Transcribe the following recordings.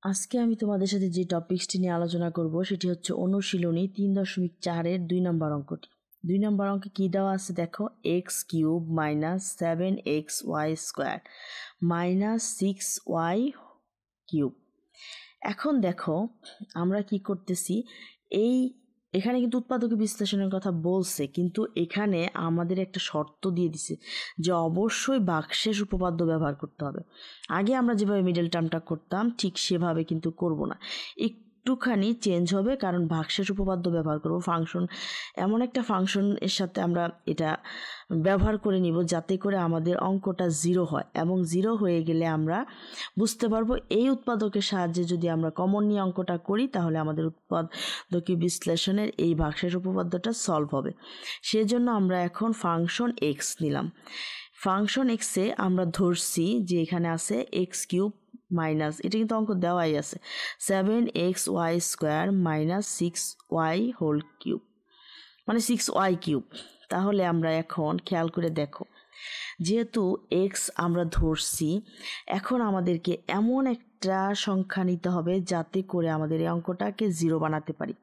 আজকে আমি তোমাদের সাথে যে টপিকসটি নিয়ে আলোচনা করব সেটি হচ্ছে অনুশীলনী 3.4-এর 2 নম্বর অঙ্কটি। 2 নম্বর অঙ্কে কী দেওয়া আছে দেখো, x³ minus 7xy square minus 6y³। এখন দেখো আমরা কি করতেছি, এখানে কিন্তু উৎপাদক বিশ্লেষণের কথা বলছে, কিন্তু এখানে আমাদের একটা শর্ত দিয়ে দিছে যে অবশ্যই ভাগশেষ উপপাদ্য ব্যবহার করতে হবে। আগে আমরা যেভাবে মিডল টার্মটা করতাম ঠিক সেভাবে কিন্তু করব না, একটুখানি চেঞ্জ হবে, কারণ ভাগশেষ উপপাদ্য ব্যবহার করব। ফাংশন, এমন একটা ফাংশন এর সাথে আমরা এটা ব্যবহার করে নিব যাতে করে আমাদের অঙ্কটা 0 হয়, এবং 0 হয়ে গেলে আমরা বুঝতে পারবো এই উৎপাদকের সাহায্যে যদি আমরা কমন নিয়ে অঙ্কটা করি তাহলে আমাদের উৎপাদকীয় বিশ্লেষণের এই ভাগশেষ উপপাদ্যটা সলভ হবে। সেজন্য আমরা এখন ফাংশন এক্স নিলাম। ফাংশন এক্সে আমরা ধরছি যে এখানে আছে x³ মাইনাস, এটা কিন্তু অঙ্ক দেওয়াই আছে, 7xy স্কোয়ার মাইনাস 6y³ মানে 6y³। তাহলে আমরা এখন খেয়াল করে দেখো, যেহেতু এক্স আমরা ধরছি, এখন আমাদেরকে এমন একটা সংখ্যা নিতে হবে যাতে করে আমাদের এই অঙ্কটাকে 0 বানাতে পারি।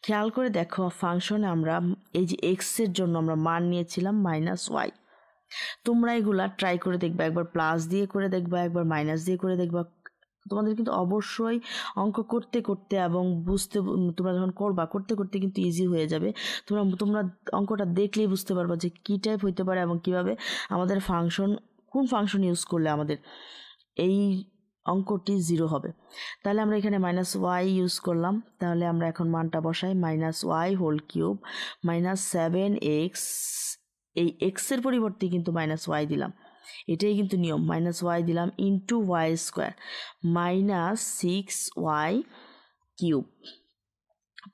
খেয়াল করে দেখো, ফাংশনে আমরা এই যে এক্সের জন্য আমরা মান নিয়েছিলাম -y। তোমরা এগুলা ট্রাই করে দেখবা, একবার প্লাস দিয়ে করে দেখবা, একবার মাইনাস দিয়ে করে দেখবা। তোমাদের কিন্তু অবশ্যই অঙ্ক করতে করতে এবং তোমরা যখন করতে করতে কিন্তু ইজি হয়ে যাবে। তোমরা অঙ্কটা দেখলেই বুঝতে পারবা যে কী টাইপ হইতে পারে এবং কিভাবে আমাদের কোন ফাংশন ইউজ করলে আমাদের এই অঙ্কটি 0 হবে। তাহলে আমরা এখানে -y ইউজ করলাম, তাহলে আমরা এখন মানটা বসাই, -y³ মাইনাস 7x, এই এক্সের পরিবর্তে কিন্তু -y দিলাম, এটাই কিন্তু নিয়ম, -y দিলাম into y square minus 6y³।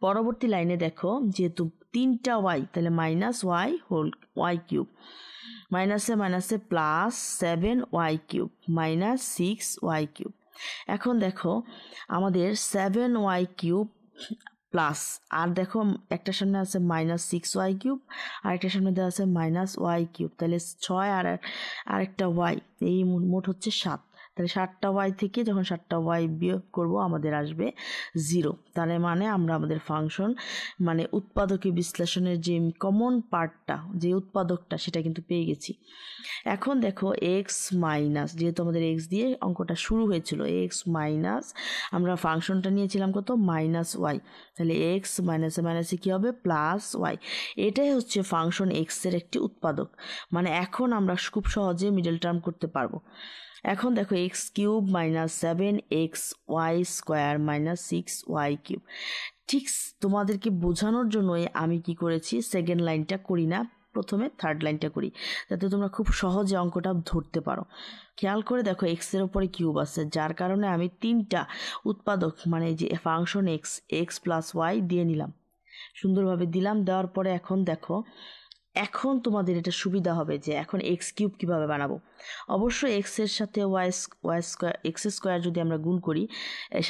পরবর্তী লাইনে দেখো, যেহেতু 3টা y তাহলে -y³ মাইনাসে মাইনাসে প্লাস 7y³ মাইনাস 6y³। এখন দেখো আমাদের 7y³ প্লাস, আর দেখো একটা সামনে আছে -6y³ আর একটা সামনে দেওয়া আছে -y³, তাহলে 6 আর আরেকটা y, এই মোট হচ্ছে 7। তাহলে 7টা y থেকে যখন 7টা y বিয়োগ করব আমাদের আসবে 0। তাহলে মানে আমরা আমাদের ফাংশন মানে উৎপাদকীয় বিশ্লেষণের যে কমন পার্টটা, যে উৎপাদকটা, সেটা কিন্তু পেয়ে গেছি। এখন দেখো এক্স মাইনাস, যেহেতু আমাদের এক্স দিয়ে অঙ্কটা শুরু হয়েছিল, এক্স মাইনাস আমরা ফাংশনটা নিয়েছিলাম কত, -y, তাহলে এক্স মাইনাসে মাইনাসে কী হবে, +y। এটাই হচ্ছে ফাংশন এক্সের একটি উৎপাদক। মানে এখন আমরা খুব সহজে মিডল টার্ম করতে পারবো। এখন দেখো x³ minus 7xy square minus 6y³। ঠিক তোমাদেরকে বোঝানোর জন্যই আমি কি করেছি, সেকেন্ড লাইনটা করি না, প্রথমে থার্ড লাইনটা করি, যাতে তোমরা খুব সহজে অঙ্কটা ধরতে পারো। খেয়াল করে দেখো, এক্সের ওপরে কিউব আছে, যার কারণে আমি 3টা উৎপাদক মানে যে ফাংশন এক্স প্লাস ওয়াই দিয়ে নিলাম, সুন্দরভাবে দিলাম। দেওয়ার পরে এখন দেখো, এখন তোমাদের এটা সুবিধা হবে যে এখন x³ কীভাবে বানাবো। অবশ্যই এক্সের সাথে ওয়াই স্কোয়ার, x² যদি আমরা গুণ করি,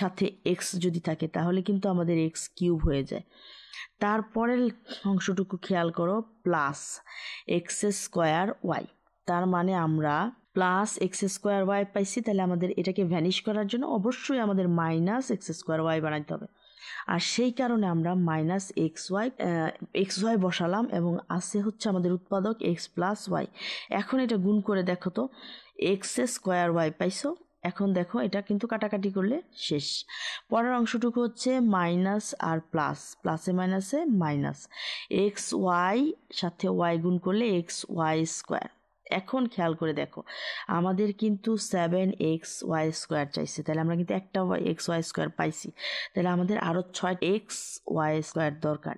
সাথে এক্স যদি থাকে তাহলে কিন্তু আমাদের x³ হয়ে যায়। তারপরের অংশটুকু খেয়াল করো, +x²y, তার মানে আমরা +x² পাইছি। তাহলে আমাদের এটাকে ভ্যানিশ করার জন্য অবশ্যই আমাদের -x² বানাইতে হবে, আর সেই কারণে আমরা xy বসালাম, এবং আছে হচ্ছে আমাদের উৎপাদক x + y। এখন এটা গুণ করে দেখো তো, x² পাইছো। এখন দেখো এটা কিন্তু কাটাকাটি করলে শেষ। পরের অংশটুকু হচ্ছে মাইনাস আর প্লাস, প্লাসে মাইনাসে মাইনাস, xy সাথে y গুণ করলে xy²। এখন খেয়াল করে দেখো, আমাদের কিন্তু 7xy² চাইছে, তাহলে আমরা কিন্তু একটা xy² পাইছি, তাহলে আমাদের আরও 6 xy² দরকার।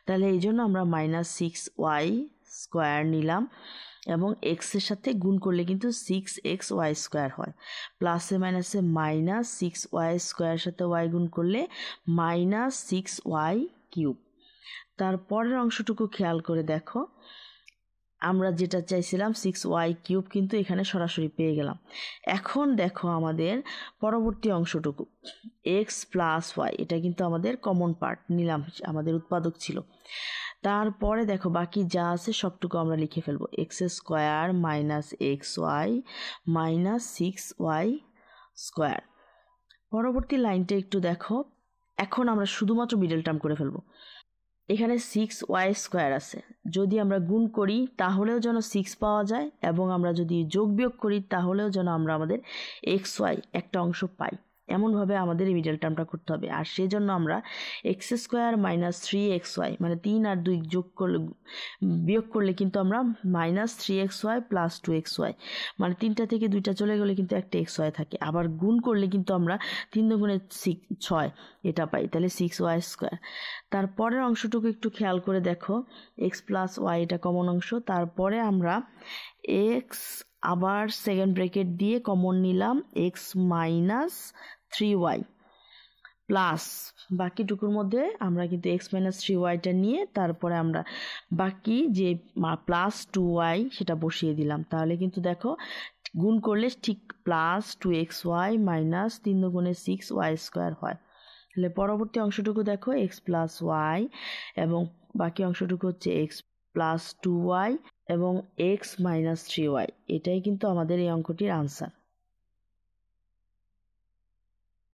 তাহলে এই জন্য আমরা -6y² নিলাম, এবং এক্সের সাথে গুণ করলে কিন্তু 6xy² হয়, প্লাসে মাইনাসে -6y² সাথে y গুণ করলে -6y³। তারপরের অংশটুকু খেয়াল করে দেখো, আমরা যেটা চাইছিলাম 6y³ কিন্তু এখানে সরাসরি পেয়ে গেলাম। এখন দেখো আমাদের পরবর্তী অংশটুকু x + y, এটা কিন্তু আমাদের কমন পার্ট নিলাম, আমাদের উৎপাদক ছিল। তারপরে দেখো বাকি যা আছে সবটুকু আমরা লিখে ফেলবো, x² - xy - 6y²। পরবর্তী লাইনটা একটু দেখো, এখন আমরা শুধুমাত্র মিডল টার্ম করে ফেলবো। এখানে 6y² আছে, যদি আমরা গুণ করি তাহলেও যেন 6 পাওয়া যায়, এবং আমরা যদি যোগ বিয়োগ করি তাহলেও যেন আমরা আমাদের xy একটা অংশ পাই। এমনভাবে আমাদের এই মিডল টার্মটা করতে হবে। আর সেজন্য আমরা x² - 3xy মানে 3 আর 2 যোগ করলে বিয়োগ করলে কিন্তু আমরা -3xy + 2xy মানে 3টা থেকে 2টা চলে গেলে কিন্তু একটা xy থাকে। আবার গুণ করলে কিন্তু আমরা 3 দুগুণে 6 এটা পাই, তাহলে 6y²। তারপরের অংশটুকু একটু খেয়াল করে দেখো, x + y এটা কমন অংশ, তারপরে আমরা x আবার সেকেন্ড ব্র্যাকেট দিয়ে কমন নিলাম x - 3y প্লাস বাকিটুকুর মধ্যে আমরা কিন্তু x - 3yটা নিয়ে তারপরে আমরা বাকি যে +2y সেটা বসিয়ে দিলাম। তাহলে কিন্তু দেখো গুণ করলে ঠিক +2xy - 3 দুগুণে 6y² হয়। তাহলে পরবর্তী অংশটুকু দেখো x + y এবং বাকি অংশটুকু হচ্ছে x + 2y এবং x - 3y। এটাই কিন্তু আমাদের এই অঙ্কটির আনসার।